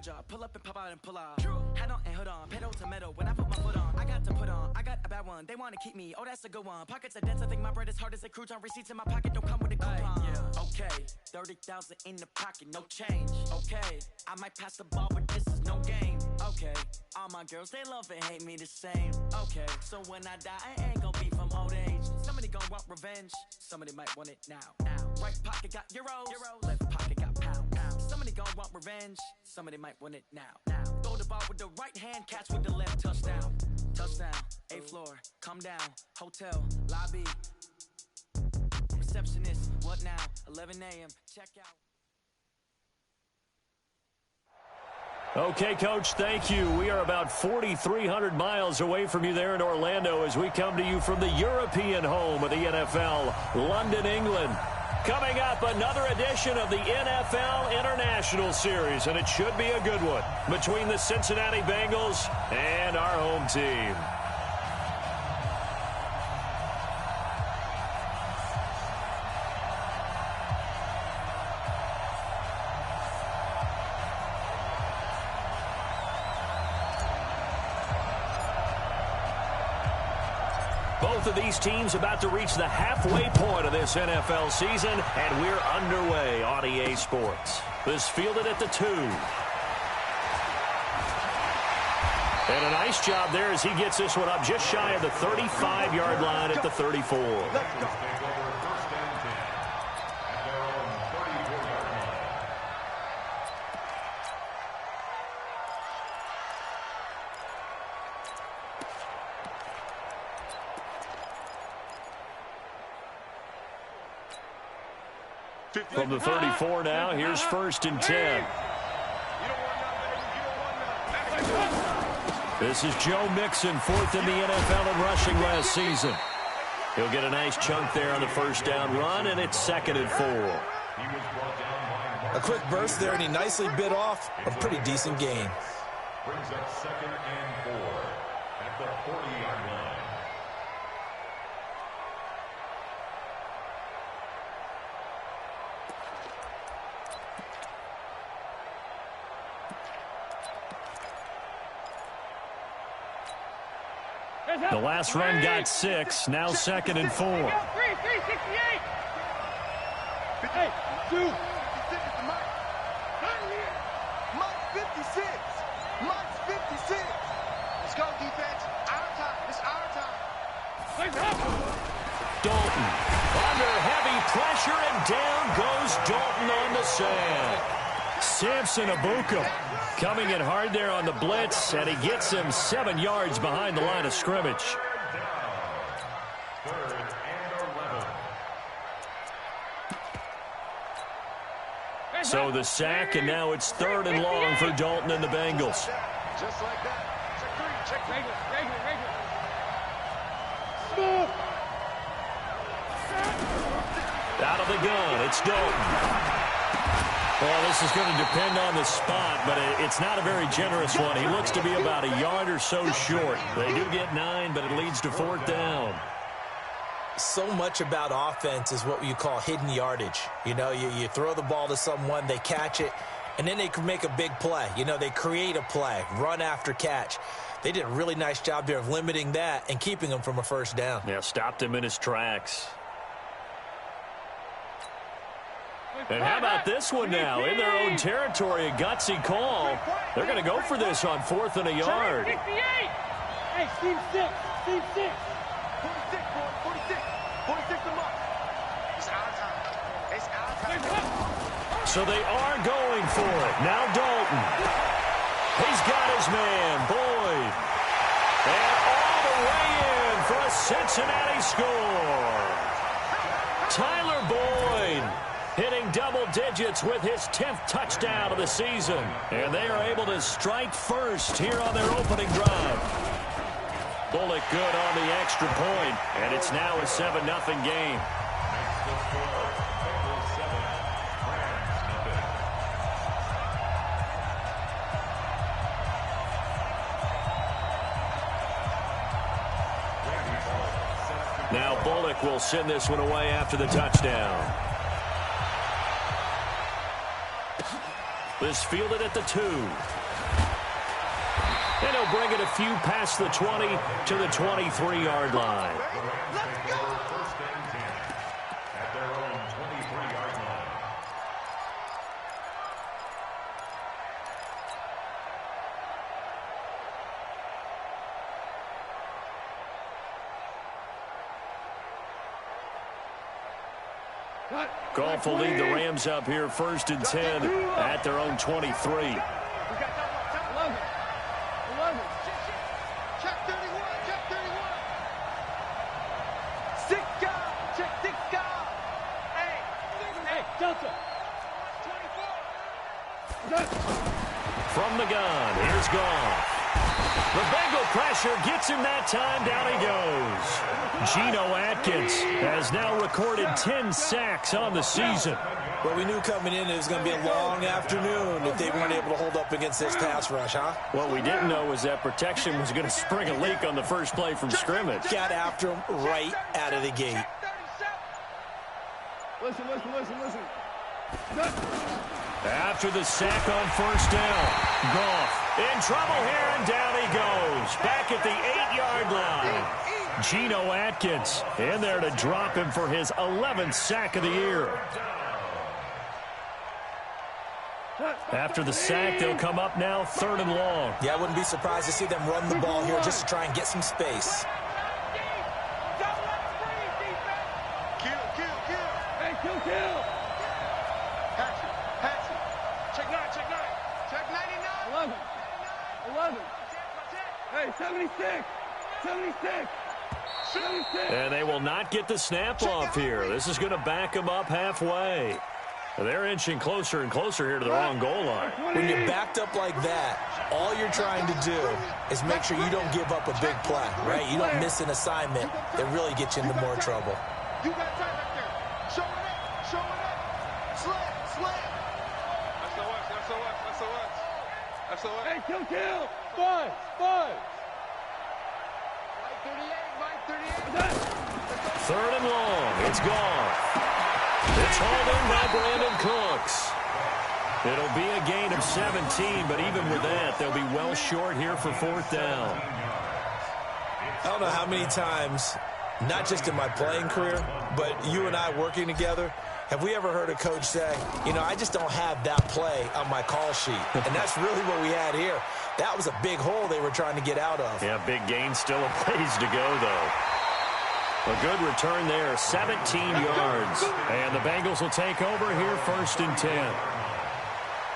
good job. Pull up and pop out and pull out. Head on and hood on, pedal to metal. When I put my foot on, I got to put on. I got a bad one, they want to keep me. Oh, that's a good one. Pockets are dense, I think my bread is hard as a crouton. Receipts in my pocket don't come with a coupon. Yeah. Okay, 30,000 in the pocket, no change. Okay, I might pass the ball, but this is no game. Okay, all my girls, they love and hate me the same. Okay, so when I die, I ain't gonna be from old age. Somebody gonna want revenge, somebody might want it now. Right pocket got euros, left pocket got pounds. Somebody gonna want revenge, somebody might want it now. Throw the ball with the right hand, catch with the left, touchdown. Touchdown, 8th floor, come down, hotel, lobby. Receptionist, what now? 11 a.m., check out. Okay, Coach, thank you. We are about 4,300 miles away from you there in Orlando as we come to you from the European home of the NFL, London, England. Coming up, another edition of the NFL International Series, and it should be a good one between the Cincinnati Bengals and our home team. Both of these teams about to reach the halfway point of this NFL season, and we're underway on EA Sports. This fielded at the 2. And a nice job there as he gets this one up just shy of the 35-yard line at the 34. From the 34 now, here's 1st and 10. This is Joe Mixon, 4th in the NFL in rushing last season. He'll get a nice chunk there on the first down run, and it's 2nd and 4. A quick burst there, and he nicely bit off a pretty decent gain. Brings up 2nd and 4 at the 40-yard line. The last run got 6, now 2nd and 4. 368. Hey, 2. Mike 56. Mike's 56. Let's go, defense. Our time. It's our time. Dalton under heavy pressure, and down goes Dalton on the sand. Samson Ebukam coming in hard there on the blitz, and he gets him 7 yards behind the line of scrimmage. So the sack, and now it's 3rd and long for Dalton and the Bengals. Just like that. Check 3. Check Regular. Out of the gun, it's Dalton. Well, this is going to depend on the spot, but it's not a very generous one. He looks to be about a yard or so short. They do get 9, but it leads to 4th down. So much about offense is what you call hidden yardage. You know, you throw the ball to someone, they catch it, and then they can make a big play. You know, they create a play, run after catch. They did a really nice job there of limiting that and keeping him from a first down. Yeah, stopped him in his tracks. And how about this one now? In their own territory, a gutsy call. They're going to go for this on 4th and a yard. 68. Hey, Steve 6. 46, 46 them up. It's our time. It's our time. So they are going for it. Now Dalton. He's got his man, Boyd. And all the way in for a Cincinnati score. Tyler Boyd hitting double digits with his 10th touchdown of the season. And they are able to strike first here on their opening drive. Bullock good on the extra point, and it's now a 7-0 game. Now Bullock will send this one away after the touchdown. This fielded at the 2. And he'll bring it a few past the 20 to the 23-yard line. Let's go! First and 10 at their own 23-yard line. Goff will lead the Rams up here first and 10 at their own 23. We got 11. 11. Check 31. Check 31. 6 guys. Check 6 guys. Hey, Delta. 24. From the gun, here's Goff. The Bengal pressure gets him that time. Down he goes. Geno Atkins has now recorded 10 sacks on the season. Well, we knew coming in it was going to be a long afternoon if they weren't able to hold up against this pass rush, huh? What we didn't know was that protection was going to spring a leak on the first play from scrimmage. Got after him right out of the gate. Listen. After the sack on first down, Goff in trouble here, and down he goes. Back at the 8-yard line. Geno Atkins in there to drop him for his 11th sack of the year. After the sack, they'll come up now 3rd and long. Yeah, I wouldn't be surprised to see them run the ball here just to try and get some space. Kill. Hey, kill. Hatchet. Check 9. Check 99. 11. Hey, 76. 76. And they will not get the snap off here. This is going to back them up halfway. They're inching closer and closer here to their own goal line. When you're backed up like that, all you're trying to do is make sure you don't give up a big play, right? You don't miss an assignment that really gets you into more trouble. You got time right there. Show it up. Slam. That's the Hey, kill. 5. Mike 38. 3rd and long. It's gone. It's hauled in by Brandon Cooks. It'll be a gain of 17, but even with that, they'll be well short here for 4th down. I don't know how many times, not just in my playing career, but you and I working together, have we ever heard a coach say, I just don't have that play on my call sheet. And that's really what we had here. That was a big hole they were trying to get out of. Yeah, big gain, still a ways to go, though. A good return there, 17 yards. And the Bengals will take over here 1st and 10.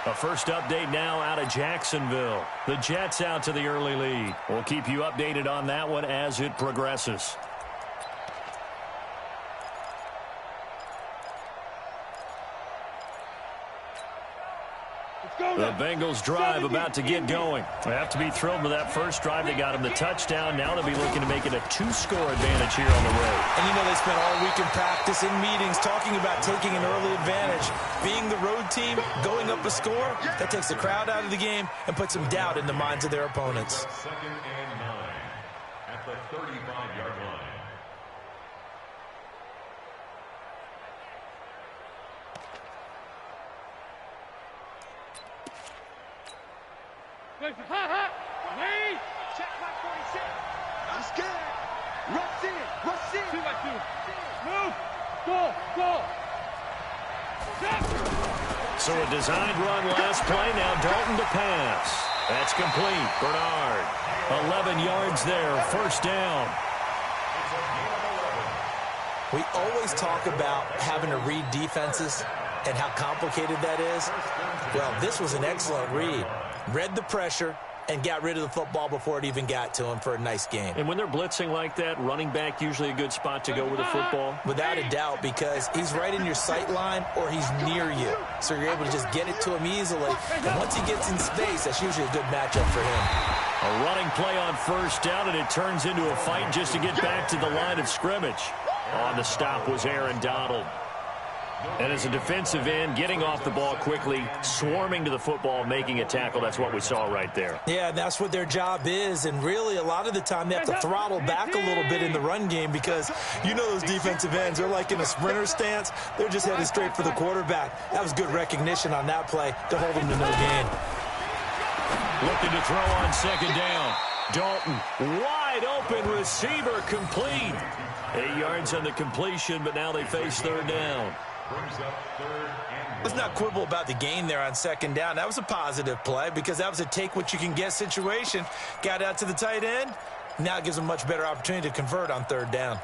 A first update now out of Jacksonville. The Jets out to the early lead. We'll keep you updated on that one as it progresses. The Bengals drive about to get going. They have to be thrilled with that first drive. They got them the touchdown. Now they'll be looking to make it a 2-score advantage here on the road. And they spent all week in practice, in meetings, talking about taking an early advantage. Being the road team, going up a score, that takes the crowd out of the game and puts some doubt in the minds of their opponents. 2nd and 9 at the 35-yard line. Lead. Check my 46. I'm scared. Rush in. 2x2. Move. Go. So a designed run last play. Now Dalton to pass. That's complete. Bernard. 11 yards there. 1st down. We always talk about having to read defenses and how complicated that is. Well, this was an excellent read. Read the pressure and got rid of the football before it even got to him for a nice game. And when they're blitzing like that, running back usually a good spot to go with the football. Without a doubt, because he's right in your sight line or he's near you. So you're able to just get it to him easily. And once he gets in space, that's usually a good matchup for him. A running play on 1st down, and it turns into a fight just to get back to the line of scrimmage. On the stop was Aaron Donald. And as a defensive end, getting off the ball quickly, swarming to the football, making a tackle, that's what we saw right there. Yeah, and that's what their job is. And really, a lot of the time, they have to throttle back a little bit in the run game because you know those defensive ends, they're like in a sprinter stance. They're just headed straight for the quarterback. That was good recognition on that play to hold them to no gain. Looking to throw on second down. Dalton, wide open receiver, complete. 8 yards on the completion, but now they face third down. Let's not quibble about the gain there on second down. That was a positive play because that was a take-what-you-can-get situation. Got out to the tight end. Now it gives them a much better opportunity to convert on third down.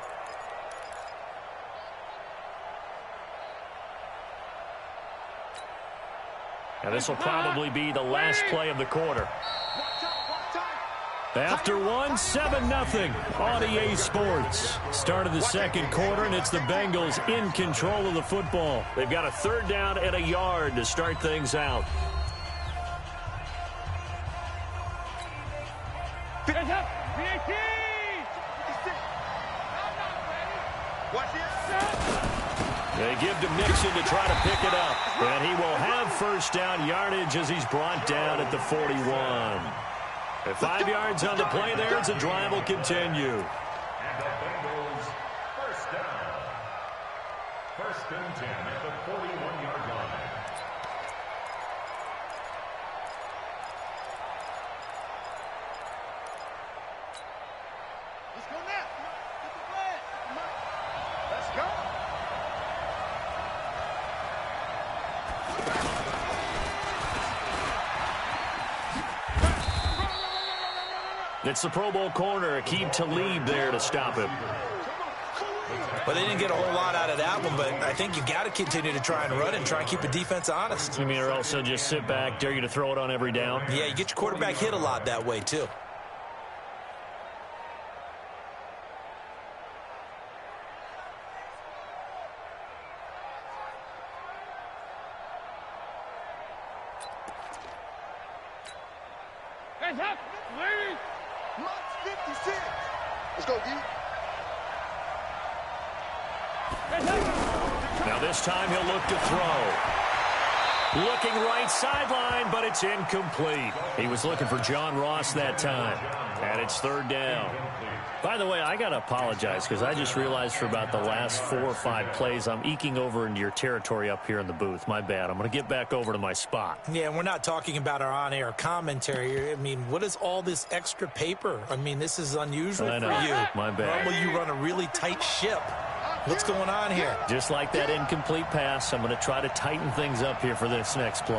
And this will probably be the last play of the quarter. After one, 7-0 on EA Sports. Start of the second quarter, and it's the Bengals in control of the football. They've got a third down and a yard to start things out. They give to Mixon to try to pick it up. And he will have first down yardage as he's brought down at the 41. At 5 yards on the play there, as the drive will continue. And the Bengals first down. First and 10 at the 41-yard line. Let's go now. Get the flag. Let's go. It's the Pro Bowl corner, Aqib Talib there to stop him. Well, they didn't get a whole lot out of that one, but I think you got to continue to try and run and try and keep the defense honest. You mean, or also just sit back, dare you to throw it on every down? Yeah, you get your quarterback hit a lot that way, too. Hands up, ladies. Mike 56. Let's go, D. Now this time he'll look to throw. Looking right sideline, but it's incomplete. He was looking for John Ross that time. And it's third down. By the way, I got to apologize because I just realized for about the last 4 or 5 plays, I'm eking over into your territory up here in the booth. My bad. I'm going to get back over to my spot. Yeah, we're not talking about our on-air commentary. I mean, what is all this extra paper? I mean, this is unusual for you. My bad. Normally you run a really tight ship. What's going on here? Just like that incomplete pass, I'm going to try to tighten things up here for this next play.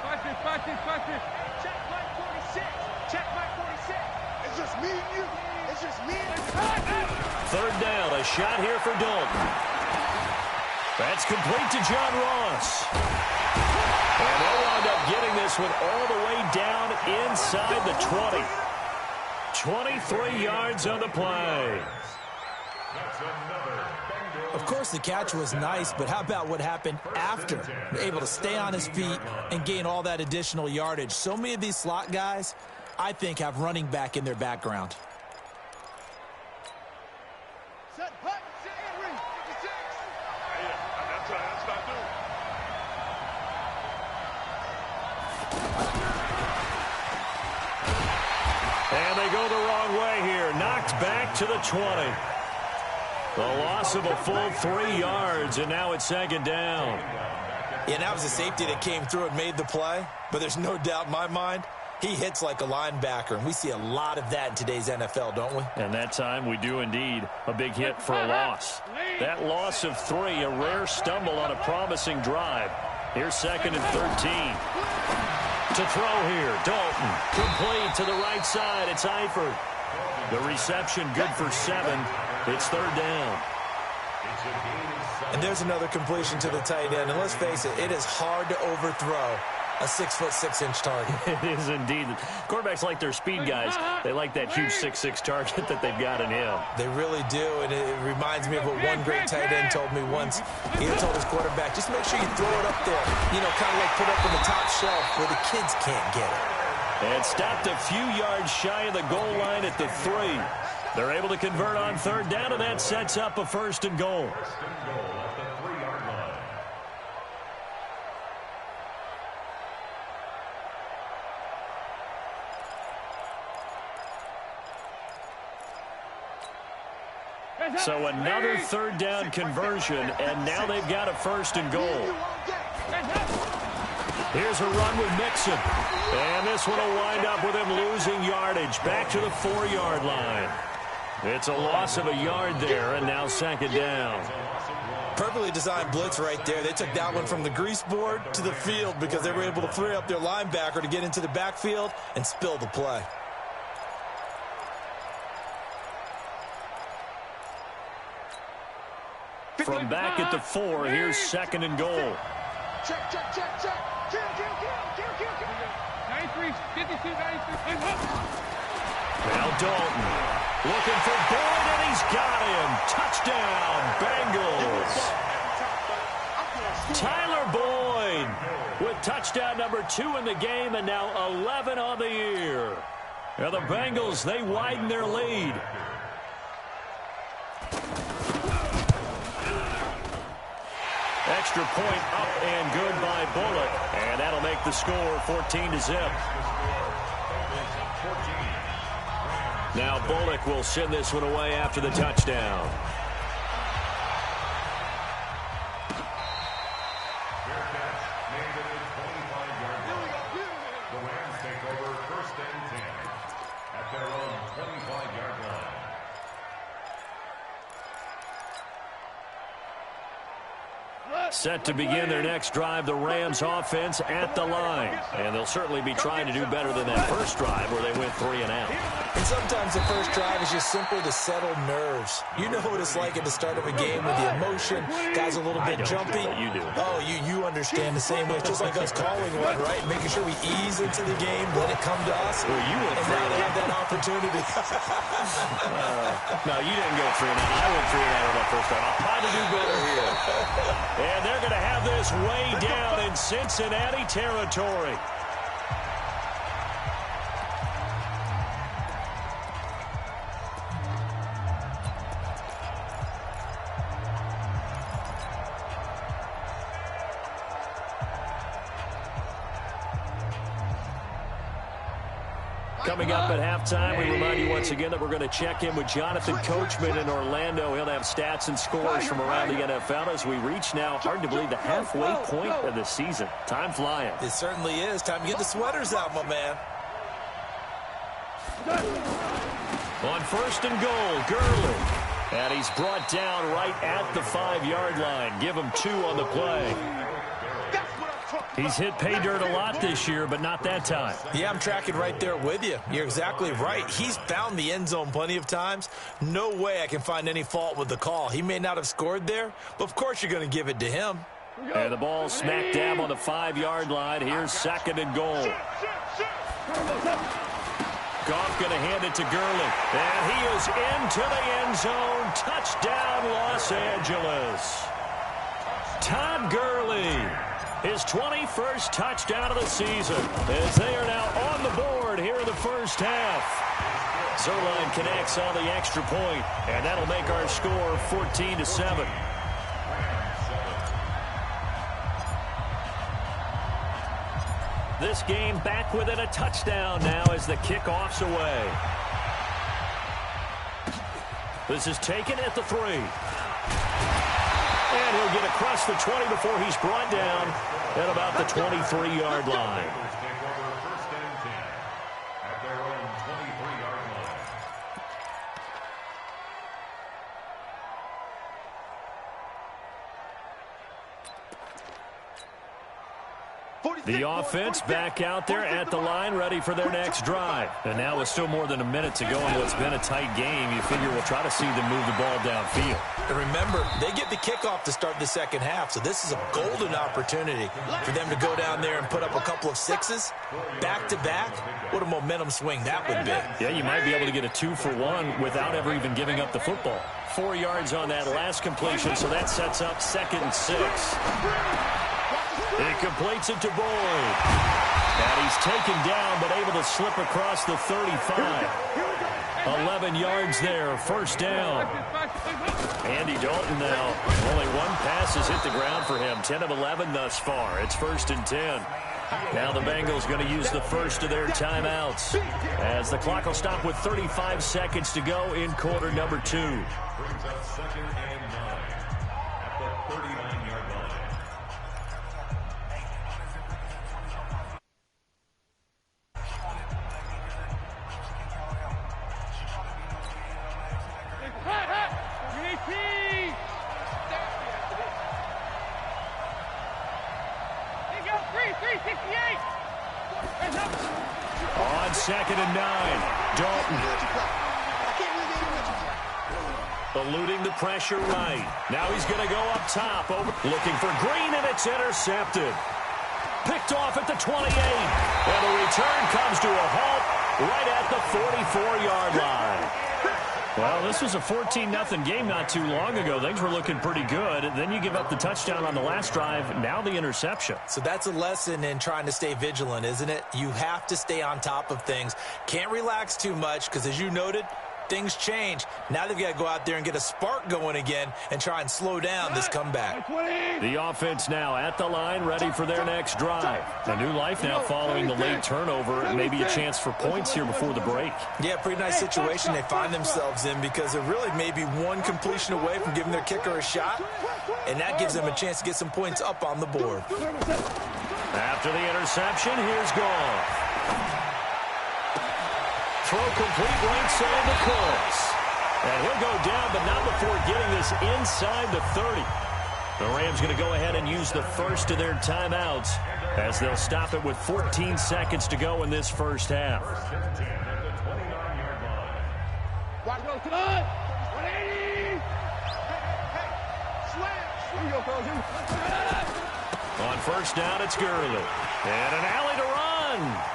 Watch this. Check Mike 46. Check Mike 46. It's just me and you. It's just me and you. Third down, a shot here for Dalton. That's complete to John Ross. And they wound up getting this one all the way down inside the 20. 23 yards on the play. Of course, the catch was nice, but how about what happened after? Able to stay on his feet and gain all that additional yardage. So many of these slot guys, I think, have running back in their background. Set hut. Set Henry. 56. That's what I do. And they go the wrong way here. Knocked back to the 20. The loss of a full 3 yards, and now it's second down. Yeah, that was a safety that came through and made the play. But there's no doubt in my mind, he hits like a linebacker. And we see a lot of that in today's NFL, don't we? And that time we do indeed. A big hit for a loss. That loss of 3, a rare stumble on a promising drive. Here's second and 13. To throw here, Dalton. Complete to the right side. It's Eifert. The reception good for 7. It's third down. And there's another completion to the tight end. And let's face it, it is hard to overthrow a 6'6" target. It is indeed. Quarterbacks like their speed guys. They like that huge 6'6" target that they've got in him. They really do, and it reminds me of what one great tight end told me once. He had told his quarterback, just make sure you throw it up there. You know, kind of like put up on the top shelf where the kids can't get it. And stopped a few yards shy of the goal line at the 3. They're able to convert on third down, and that sets up a first and goal. So another third down conversion, and now they've got a 1st and goal. Here's a run with Mixon. And this one will wind up with him losing yardage back to the 4-yard line. It's a loss of a yard there, and now 2nd down. Perfectly designed blitz right there. They took that one from the grease board to the field because they were able to free up their linebacker to get into the backfield and spill the play. From back at the 4, here's 2nd and goal. Check. Kill. 93, 52, 93. Now Dalton looking for Boyd, and he's got him. Touchdown, Bengals. Tyler Boyd with touchdown number 2 in the game, and now 11 on the year. Now the Bengals, they widen their lead. Extra point up and good by Bullock, and that'll make the score 14-0. Now Bullock will send this one away after the touchdown. The Rams take over 1st and 10 at their own 25-yard line. Set to begin their next drive, the Rams offense at the line. And they'll certainly be trying to do better than that first drive where they went 3 and out. And sometimes the first drive is just simply to settle nerves. You know what it's like at the start of a game with the emotion. Guys a little bit jumpy. You do. Oh, you understand the same way. It's just like us calling one, right? Making sure we ease into the game, let it come to us. Well, you went and now they have that opportunity. No, you didn't go 3 and out. I went 3 and out on that first drive. I'll try to do better here. And they're going to have this way down in Cincinnati territory. Coming up at halftime, we remind you once again that we're going to check in with Jonathan Coachman in Orlando. He'll have stats and scores from around the NFL as we reach now, hard to believe, the halfway point of the season. Time flying. It certainly is. Time to get the sweaters out, my man. On 1st and goal, Gurley. And he's brought down right at the 5-yard line. Give him 2 on the play. He's hit pay dirt a lot this year, but not that time. Yeah, I'm tracking right there with you. You're exactly right. He's found the end zone plenty of times. No way I can find any fault with the call. He may not have scored there, but of course you're going to give it to him. And the ball smack dab on the 5-yard line. Here's 2nd and goal. Goff going to hand it to Gurley. And he is into the end zone. Touchdown, Los Angeles. Todd Gurley. His 21st touchdown of the season as they are now on the board here in the first half. Zuerlein connects on the extra point, and that'll make our score 14-7. This game back within a touchdown now as the kickoff's away. This is taken at the 3. And he'll get across the 20 before he's brought down at about the 23-yard line. The offense back out there at the line, ready for their next drive. And now with still more than a minute to go in what's been a tight game, you figure we'll try to see them move the ball downfield. And remember, they get the kickoff to start the second half, so this is a golden opportunity for them to go down there and put up a couple of 6s back-to-back. What a momentum swing that would be. Yeah, you might be able to get a 2-for-1 without ever even giving up the football. 4 yards on that last completion, so that sets up 2nd and 6. He completes it to Boyd. And he's taken down, but able to slip across the 35. 11 yards there, first down. Andy Dalton now, only one pass has hit the ground for him. 10 of 11 thus far. It's 1st and 10. Now the Bengals going to use the first of their timeouts as the clock will stop with 35 seconds to go in quarter number 2. Brings up 2nd and 9 at the 39-yard line. On 2nd and 9, Dalton. Eluding the pressure right. Now he's going to go up top. Looking for Green, and it's intercepted. Picked off at the 28. And the return comes to a halt right at the 44-yard line. Well, this was a 14-0 game not too long ago. Things were looking pretty good. Then you give up the touchdown on the last drive. Now the interception. So that's a lesson in trying to stay vigilant, isn't it? You have to stay on top of things. Can't relax too much because, as you noted, things change. Now they've got to go out there and get a spark going again and try and slow down this comeback. The offense now at the line, ready for their next drive. A new life now following the late turnover. Maybe a chance for points here before the break. Yeah, pretty nice situation they find themselves in because they're really maybe one completion away from giving their kicker a shot, and that gives them a chance to get some points up on the board. After the interception, here's Goff. Throw complete right side to Coles. And he'll go down, but not before getting this inside the 30. The Rams going to go ahead and use the first of their timeouts as they'll stop it with 14 seconds to go in this first half. Watch go to the 180. On first down, it's Gurley. And an alley to run.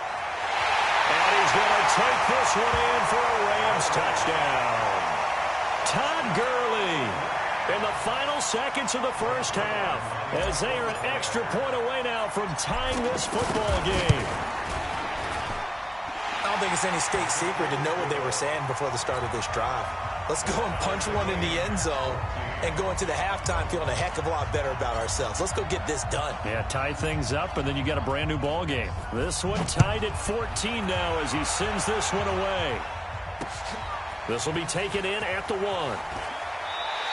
And he's going to take this one in for a Rams touchdown. Todd Gurley in the final seconds of the first half as they are an extra point away now from tying this football game. I don't think it's any state secret to know what they were saying before the start of this drive. Let's go and punch one in the end zone and go into the halftime feeling a heck of a lot better about ourselves. Let's go get this done. Yeah, tie things up, and then you got a brand new ball game. This one tied at 14 now as he sends this one away. This will be taken in at the 1.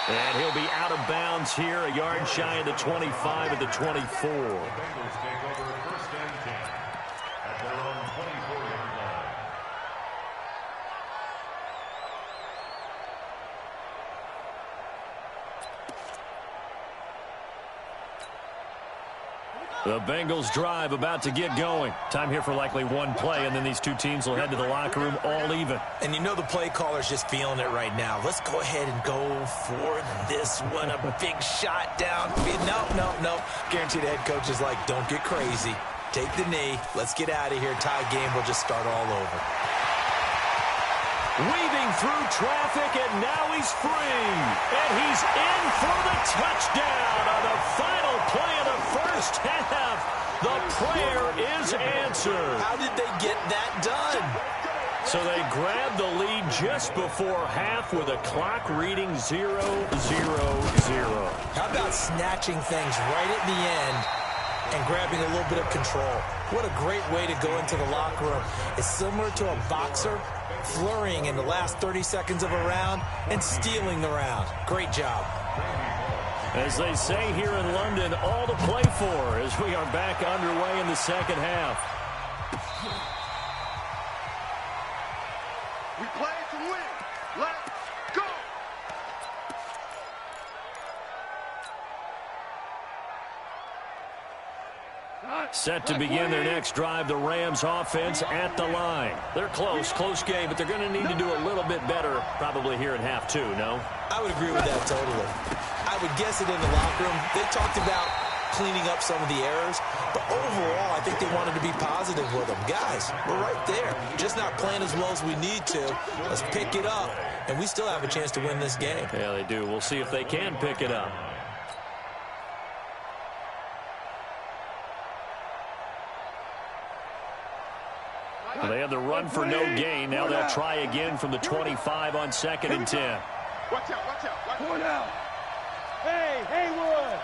And he'll be out of bounds here, a yard shy of the 25 at the 24. The Bengals take over 1st and 10 at their own 24-yard line. The Bengals drive about to get going. Time here for likely one play, and then these two teams will head to the locker room all even. And you know the play caller's just feeling it right now. Let's go ahead and go for this one. A big shot down. No. Guaranteed the head coach is like, don't get crazy. Take the knee. Let's get out of here. Tie game will just start all over. Weaving through traffic, and now he's free. And he's in for the touchdown on the final play of the first half. The prayer is answered. How did they get that done? So they grabbed the lead just before half with a clock reading 0-0-0. How about snatching things right at the end and grabbing a little bit of control? What a great way to go into the locker room. It's similar to a boxer flurrying in the last 30 seconds of a round and stealing the round. Great job. As they say here in London, all to play for as we are back underway in the second half. We play to win. Let's go. Set to begin their next drive, the Rams offense at the line. They're close game, but they're going to need to do a little bit better probably here in half 2, no? I would agree with that totally. I would guess it in the locker room. They talked about cleaning up some of the errors, but overall, I think they wanted to be positive with them. Guys, we're right there. Just not playing as well as we need to. Let's pick it up, and we still have a chance to win this game. Yeah, they do. We'll see if they can pick it up. Well, they had the run for no gain. Now they'll try again from the 25 on 2nd and 10. Watch out. Point out. Hey, Haywood.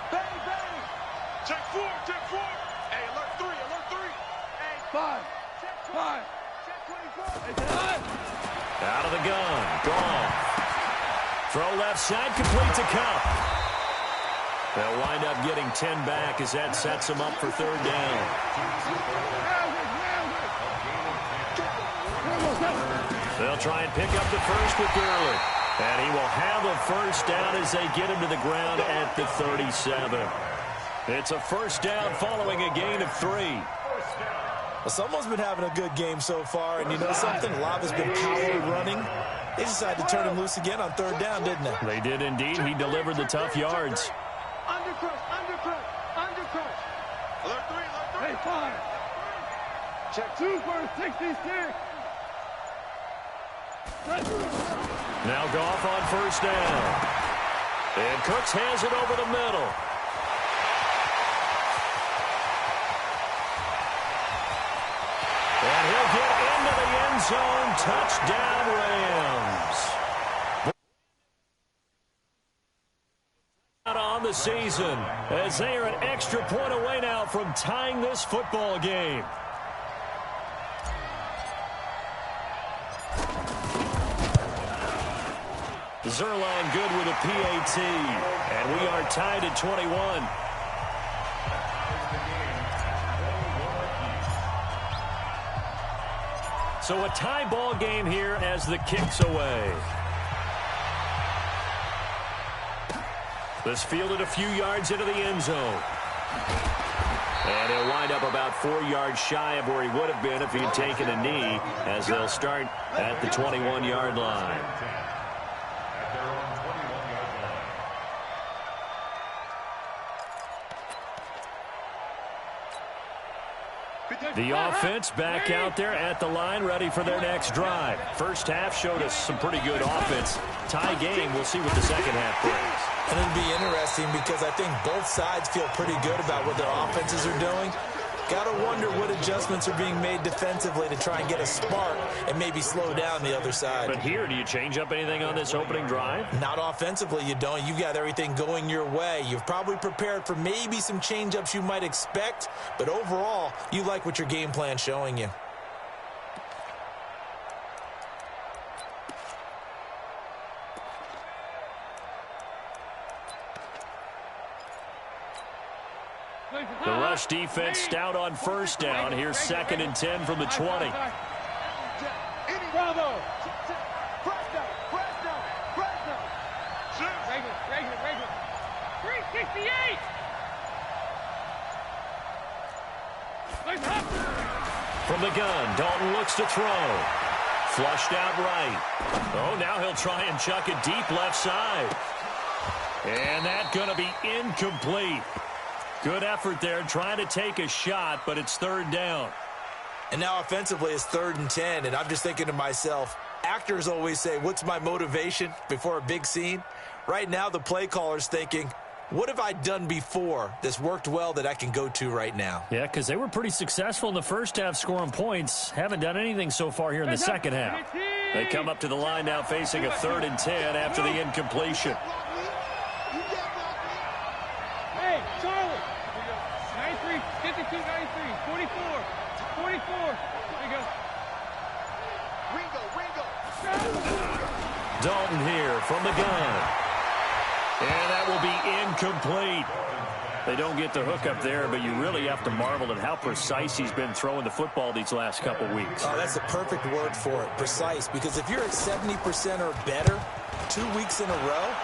Bang. Check four, check four. Hey, alert three, alert three. Hey, Five. Five. check 24. Hey, five. Out of the gun. Gone. Throw left side, complete to Kupp. They'll wind up getting 10 back as that sets them up for third down. They'll try and pick up the first with Gurley. And he will have a first down as they get him to the ground at the 37. It's a first down following a gain of 3. Well, someone's been having a good game so far, and you know something? Lava's been power running. They decided to turn him loose again on third down, didn't they? They did indeed. He delivered the tough yards. Undercrush, undercrush, undercrush. Alert three, alert three. Hey, five. Check Two for 66. Now Goff on first down. And Cooks has it over the middle. And he'll get into the end zone. Touchdown, Rams. Out on the season as they are an extra point away now from tying this football game. Zerline good with a PAT, and we are tied at 21. So a tie ball game here as the kick's away. This fielded a few yards into the end zone. And he'll wind up about 4 yards shy of where he would have been if he had taken a knee, as they'll start at the 21-yard line. The offense back out there at the line, ready for their next drive. First half showed us some pretty good offense. Tie game, we'll see what the second half brings. And it'll be interesting because I think both sides feel pretty good about what their offenses are doing. Got to wonder what adjustments are being made defensively to try and get a spark and maybe slow down the other side. But here, do you change up anything on this opening drive? Not offensively, you don't. You've got everything going your way. You've probably prepared for maybe some change-ups you might expect, but overall, you like what your game plan's showing you. The rush defense stout on first down. Here's 2nd and 10 from the 20. Bravo. Press down, press down, press down. Regular. 368. From the gun, Dalton looks to throw. Flushed out right. Oh, now he'll try and chuck it deep left side. And that's going to be incomplete. Good effort there, trying to take a shot, but it's third down. And now offensively it's 3rd and 10, and I'm just thinking to myself, actors always say, what's my motivation before a big scene? Right now the play caller's thinking, what have I done before that's worked well that I can go to right now? Yeah, because they were pretty successful in the first half scoring points. Haven't done anything so far here in the second half. They come up to the line now facing a 3rd and 10 after the incompletion. Hey, Charlie. 93, 52, 93, 44, 44. There you go. Ringo. Dalton here from the gun. And that will be incomplete. They don't get the hook up there, but you really have to marvel at how precise he's been throwing the football these last couple weeks. Oh, that's a perfect word for it, precise, because if you're at 70% or better 2 weeks in a row,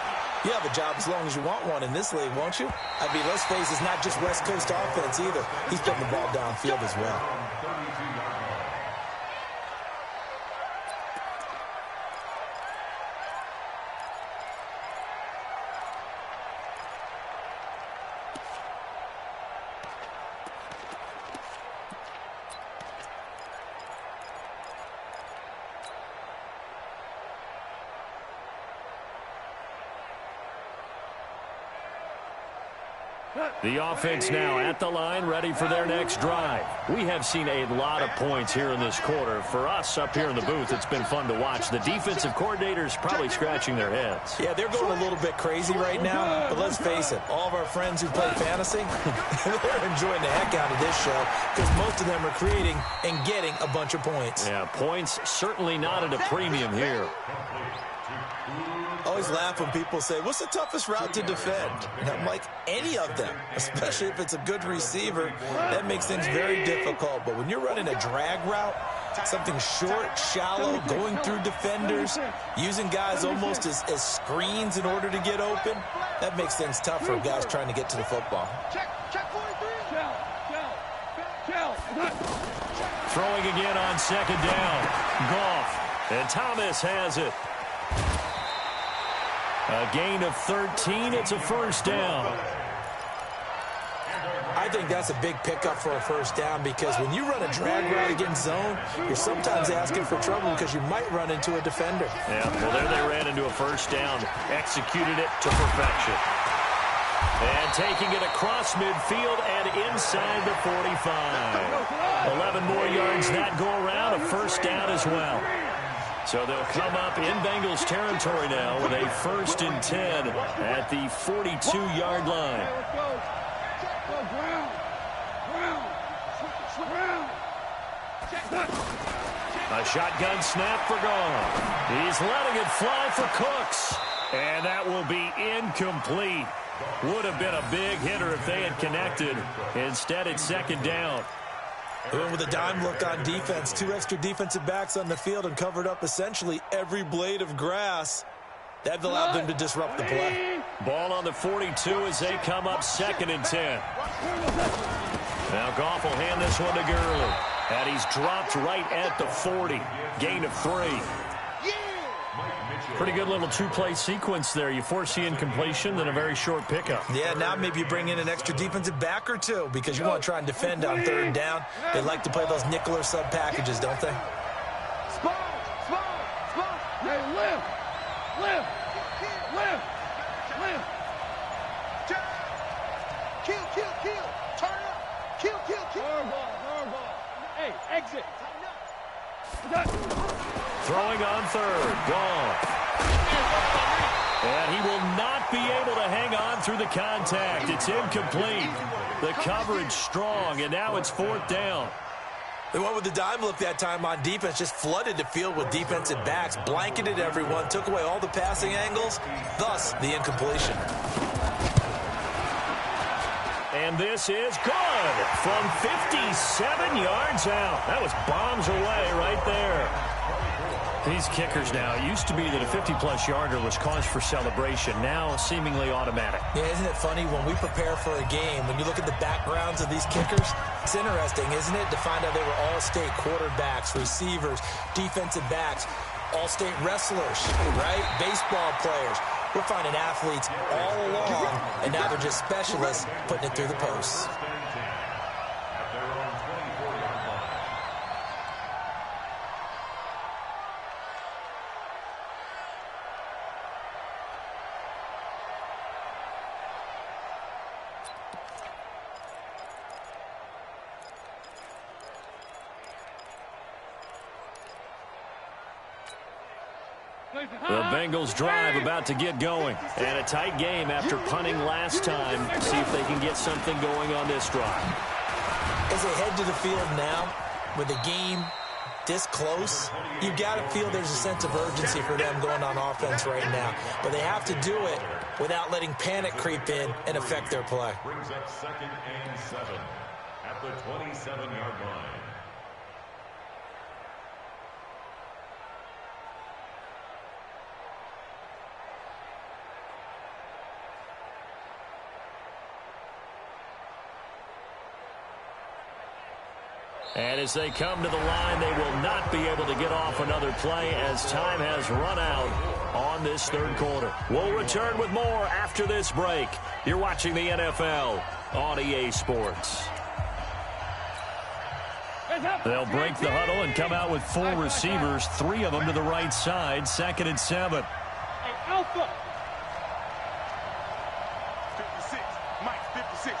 you have a job as long as you want one in this league, won't you? I mean, let's face it, it's not just West Coast offense either. He's putting the ball downfield as well. The offense now at the line, ready for their next drive. We have seen a lot of points here in this quarter. For us up here in the booth, it's been fun to watch. The defensive coordinators probably scratching their heads. Yeah, they're going a little bit crazy right now, but let's face it, all of our friends who play fantasy, they're enjoying the heck out of this show because most of them are creating and getting a bunch of points. Yeah, points certainly not at a premium here. I always laugh when people say, what's the toughest route to defend? And I'm like, any of them, especially if it's a good receiver. That makes things very difficult. But when you're running a drag route, something short, shallow, going through defenders, using guys almost as screens in order to get open, that makes things tough for guys trying to get to the football. Check 43. Throwing again on second down. Goff. And Thomas has it. A gain of 13. It's a first down. I think that's a big pickup for a first down because when you run a drag route against zone, you're sometimes asking for trouble because you might run into a defender. Yeah, well, there they ran into a first down. Executed it to perfection. And taking it across midfield and inside the 45. 11 more yards that go around. A first down as well. So they'll come up in Bengals territory now with a 1st and 10 at the 42-yard line. A shotgun snap for Goff. He's letting it fly for Cooks. And that will be incomplete. Would have been a big hitter if they had connected. Instead, it's second down. And with a dime look on defense, 2 extra defensive backs on the field and covered up essentially every blade of grass. That allowed them to disrupt the play. Ball on the 42 as they come up 2nd and 10. Now Goff will hand this one to Gurley. And he's dropped right at the 40. Gain of 3. Pretty good little 2-play sequence there. You force the incompletion, then a very short pickup. Yeah, now maybe you bring in an extra defensive back or 2 because you want to try and defend on 3rd down. They like to play those nickel or sub packages, don't they? Small. Hey, lift. Kill. Turn up. Kill. Hard ball. Hey, exit. Throwing on 3rd. Goff. And he will not be able to hang on through the contact. It's incomplete. The coverage strong, and now it's 4th down. They went with the dime look that time on defense, just flooded the field with defensive backs, blanketed everyone, took away all the passing angles, thus the incompletion. And this is good from 57 yards out. That was bombs away right there. These kickers now, it used to be that a 50-plus yarder was cause for celebration. Now seemingly automatic. Yeah, isn't it funny when we prepare for a game, when you look at the backgrounds of these kickers, it's interesting, isn't it, to find out they were all-state quarterbacks, receivers, defensive backs, all-state wrestlers, right? Baseball players. We're finding athletes all along, and now they're just specialists putting it through the posts. The Bengals drive about to get going. And a tight game after punting last time. See if they can get something going on this drive. As they head to the field now, with the game this close, you got to feel there's a sense of urgency for them going on offense right now. But they have to do it without letting panic creep in and affect their play. Brings up 2nd and 7 at the 27-yard line. And as they come to the line, they will not be able to get off another play as time has run out on this 3rd quarter. We'll return with more after this break. You're watching the NFL on EA Sports. They'll break the huddle and come out with 4 receivers, 3 of them to the right side, 2nd and 7. Hey, Alpha. 56. Mike, 56.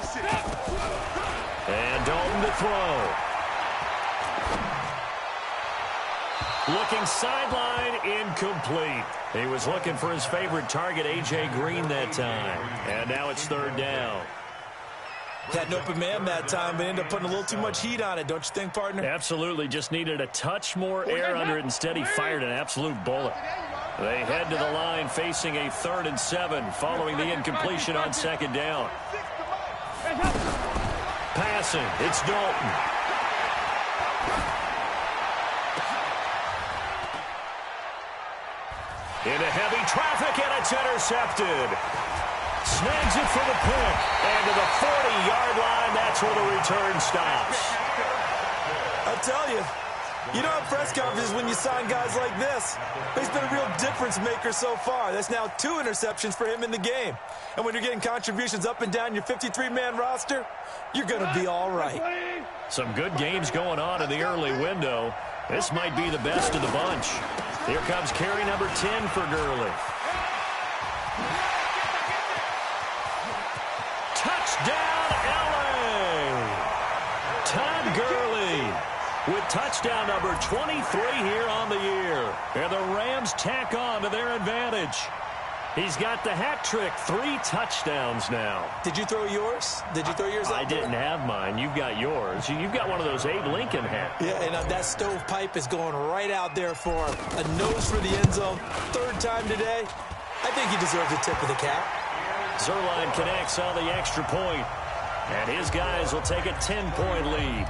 56. And Dalton to throw. Looking sideline, incomplete. He was looking for his favorite target, A.J. Green, that time. And now it's third down. Had an open man that time, but ended up putting a little too much heat on it, don't you think, partner? Absolutely. Just needed a touch more air under it. Instead, he fired an absolute bullet. They head to the line facing a 3rd and 7 following the incompletion on second down. Passing, it's Dalton. Into heavy traffic, and it's intercepted. Snags it for the pick. And to the 40-yard line, that's where the return stops. I tell you, you don't have press conferences when you sign guys like this. He's been a real difference maker so far. That's now 2 interceptions for him in the game. And when you're getting contributions up and down your 53-man roster, you're going to be all right. Some good games going on in the early window. This might be the best of the bunch. Here comes carry number 10 for Gurley. Touchdown, L.A. Todd Gurley with touchdown number 23 here on the year. And the Rams tack on to their advantage. He's got the hat trick, 3 touchdowns now. Did you throw yours? Did you throw yours out I didn't there? have mine. You've got yours. You've got one of those Abe Lincoln hats. Yeah, and that stovepipe is going right out there for a nose for the end zone. 3rd time today. I think he deserves a tip of the cap. Zuerlein connects on the extra point, and his guys will take a 10-point lead.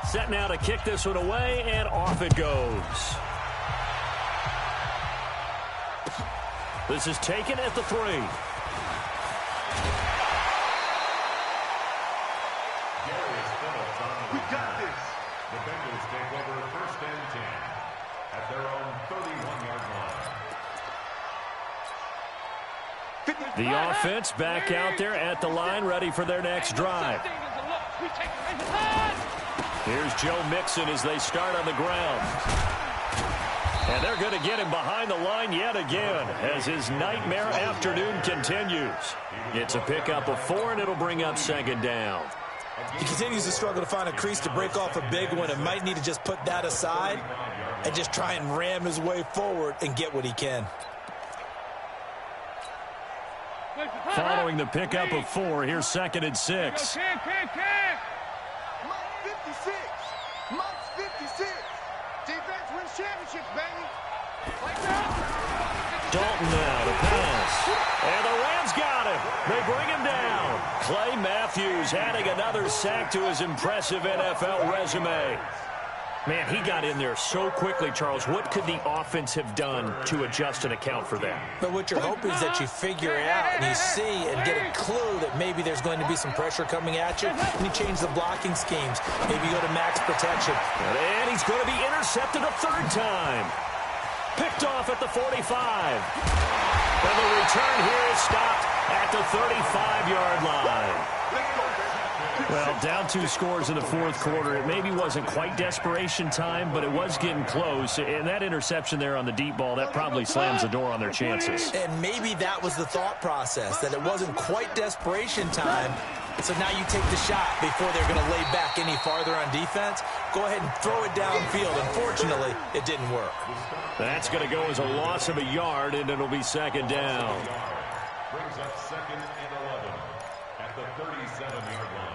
Set now to kick this one away, and off it goes. This is taken at the 3. We got this. The Bengals take over 1st and 10 at their own 31-yard line. The offense back out there at the line, ready for their next drive. Here's Joe Mixon as they start on the ground. And they're going to get him behind the line yet again as his nightmare afternoon continues. It's a pickup of 4, and it'll bring up 2nd down. He continues to struggle to find a crease to break off a big one and might need to just put that aside and just try and ram his way forward and get what he can. Following the pickup of 4, here's 2nd and 6. Mike 56. Mike 56. Defense wins championships, baby. Dalton now to pass. And the Rams got him. They bring him down. Clay Matthews adding another sack to his impressive NFL resume. Man, he got in there so quickly, Charles. What could the offense have done to adjust and account for that? But what you're hoping is that you figure out and you see and get a clue that maybe there's going to be some pressure coming at you, and you change the blocking schemes. Maybe go to max protection. And he's going to be intercepted a 3rd time. Picked off at the 45. And the return here is stopped at the 35-yard line. Well, down 2 scores in the 4th quarter. It maybe wasn't quite desperation time, but it was getting close. And that interception there on the deep ball, that probably slams the door on their chances. And maybe that was the thought process, that it wasn't quite desperation time. So now you take the shot before they're going to lay back any farther on defense. Go ahead and throw it downfield. Unfortunately, it didn't work. That's going to go as a loss of a yard, and it'll be 2nd down. Brings up 2nd and 11 at the 37-yard line.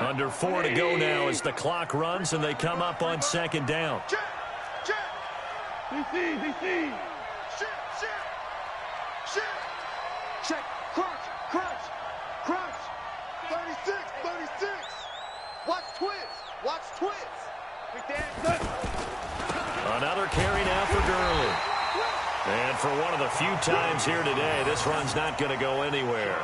Under 4 to go now as the clock runs, and they come up on 2nd down. Check. Check. DC. Check. Check. Crunch. 36. Watch twist. Another carry now for Gurley. And for one of the few times here today, this run's not going to go anywhere.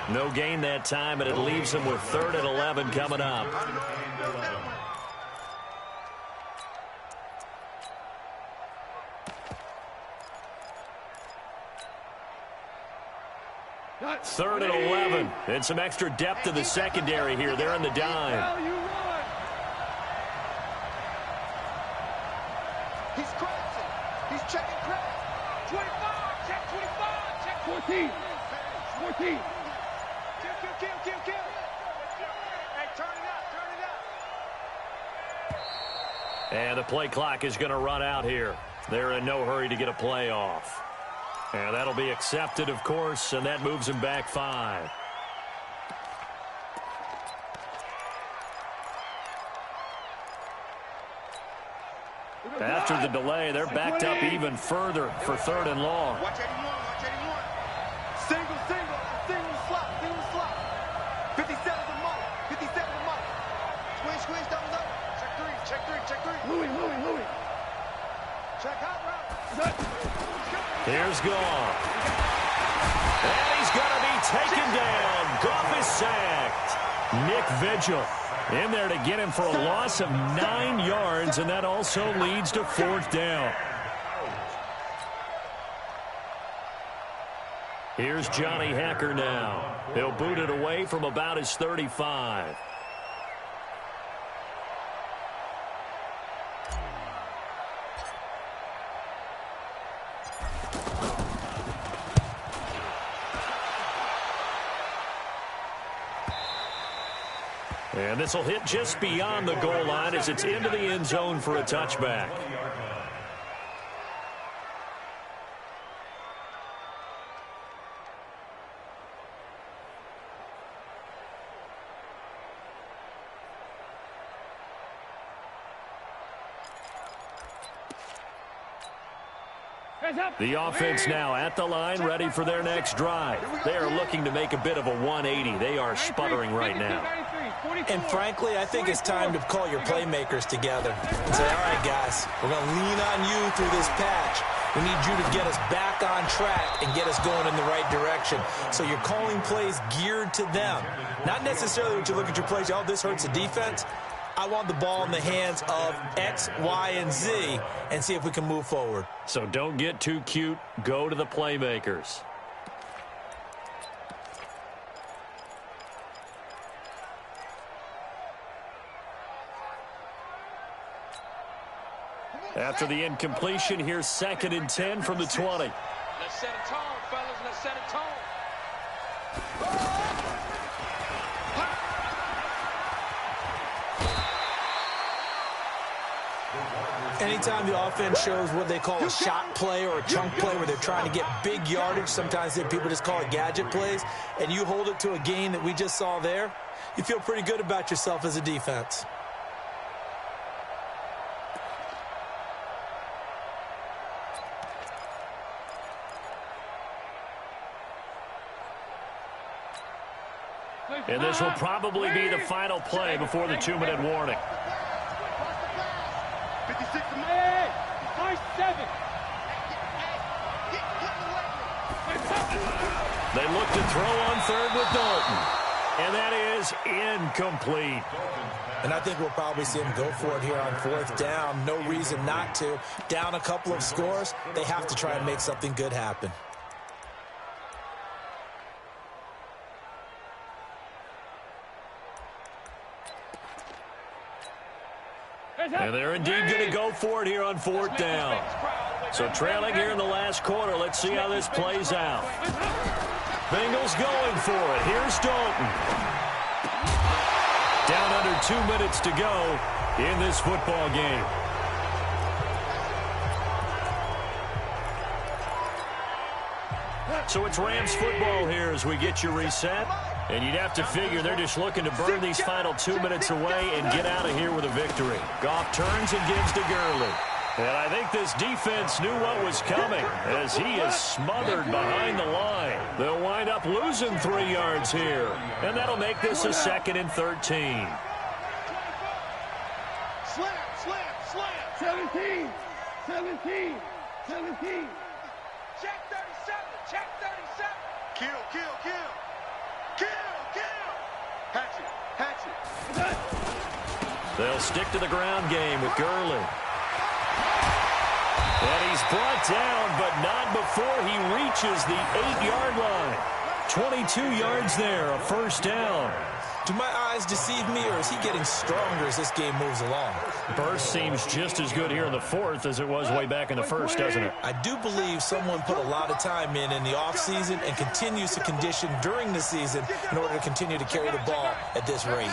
No gain that time, and it leaves him with 3rd and 11 coming up. Third and 11. And some extra depth to the secondary here. They're in the dime. He's crossing. He's checking crack. 25. 17. 14. Kill. Hey, turn it up. And the play clock is going to run out here. They're in no hurry to get a play off. And that'll be accepted, of course, and that moves them back 5. After the delay, they're backed up even further for 3rd and long. Watch 81. Single slot. 57 to Mike. Squeeze, double. Check 3. Louis. Check hot route. Here's Goff. And he's going to be taken down. Goff is sacked. Nick Vigil in there to get him for a loss of 9 yards, and that also leads to 4th down. Here's Johnny Hekker now. He'll boot it away from about his 35. And this will hit just beyond the goal line as it's into the end zone for a touchback. The offense now at the line, ready for their next drive. They are looking to make a bit of a 180. They are sputtering right now. And frankly, I think it's time to call your playmakers together and say, all right, guys, we're going to lean on you through this patch. We need you to get us back on track and get us going in the right direction. So you're calling plays geared to them. Not necessarily when you look at your plays, oh, this hurts the defense. I want the ball in the hands of X, Y, and Z and see if we can move forward. So don't get too cute. Go to the playmakers. After the incompletion, here's 2nd and 10 from the 20. Let's set a tone, fellas. Let's set a tone. Anytime the offense shows what they call a shot play or a chunk play where they're trying to get big yardage, sometimes people just call it gadget plays, and you hold it to a gain that we just saw there, you feel pretty good about yourself as a defense. And this will probably be the final play before the 2-minute warning. 56 to me. 7. They look to throw on 3rd with Dalton. And that is incomplete. And I think we'll probably see him go for it here on 4th down. No reason not to. Down a couple of scores, they have to try and make something good happen. And they're indeed going to go for it here on 4th down. So trailing here in the last quarter. Let's see how this plays out. Bengals going for it. Here's Dalton. Down under 2 minutes to go in this football game. So it's Rams football here as we get you reset. And you'd have to figure they're just looking to burn these final 2 minutes away and get out of here with a victory. Goff turns and gives to Gurley. And I think this defense knew what was coming as he is smothered behind the line. They'll wind up losing 3 yards here. And that'll make this a 2nd and 13. Slam. 17. Check 37. Kill. Hatchet. They'll stick to the ground game with Gurley. And he's brought down, but not before he reaches the 8-yard line. 22 yards there, a 1st down. Do my eyes deceive me, or is he getting stronger as this game moves along? Burst seems just as good here in the fourth as it was way back in the first, doesn't it? I do believe someone put a lot of time in the offseason and continues to condition during the season in order to continue to carry the ball at this rate.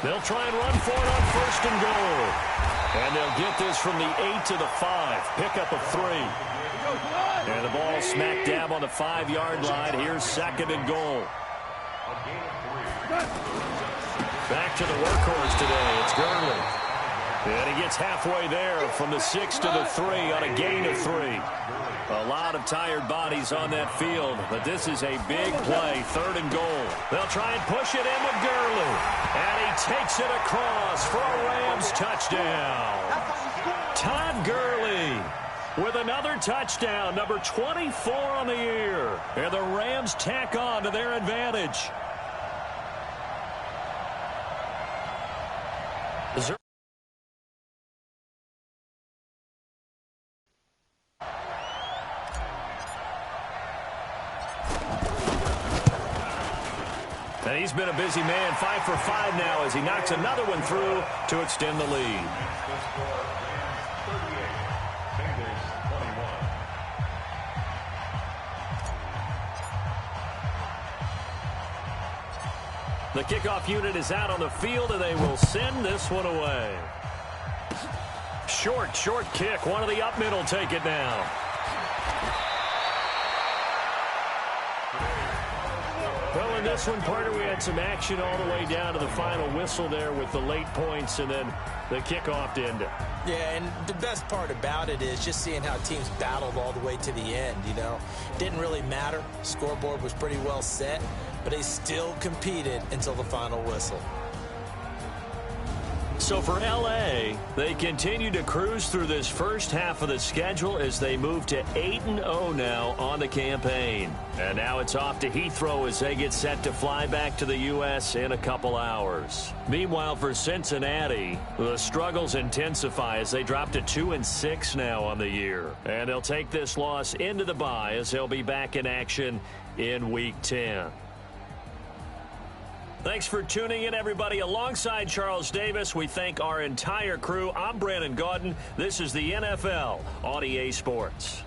They'll try and run for it on first and goal. And they'll get this from the 8 to the 5. Pickup of 3. And the ball smack dab on the 5-yard line. Here's second and goal. Back to the workhorse today. It's Gurley. And he gets halfway there from the 6 to the 3 on a gain of 3. A lot of tired bodies on that field, but this is a big play, third and goal. They'll try and push it in with Gurley. And he takes it across for a Rams touchdown. Todd Gurley with another touchdown, number 24 on the year. And the Rams tack on to their advantage. And he's been a busy man, 5 for 5 now as he knocks another one through to extend the lead. The kickoff unit is out on the field, and they will send this one away. Short kick. One of the up middle take it now. Well, in this one, partner, we had some action all the way down to the final whistle there with the late points and then the kickoff to end it. Yeah, and the best part about it is just seeing how teams battled all the way to the end, you know. Didn't really matter. Scoreboard was pretty well set, but they still competed until the final whistle. So for L.A., they continue to cruise through this first half of the schedule as they move to 8-0 now on the campaign. And now it's off to Heathrow as they get set to fly back to the U.S. in a couple hours. Meanwhile, for Cincinnati, the struggles intensify as they drop to 2-6 now on the year. And they'll take this loss into the bye as they'll be back in action in Week 10. Thanks for tuning in, everybody. Alongside Charles Davis, we thank our entire crew. I'm Brandon Gaudin. This is the NFL on EA Sports.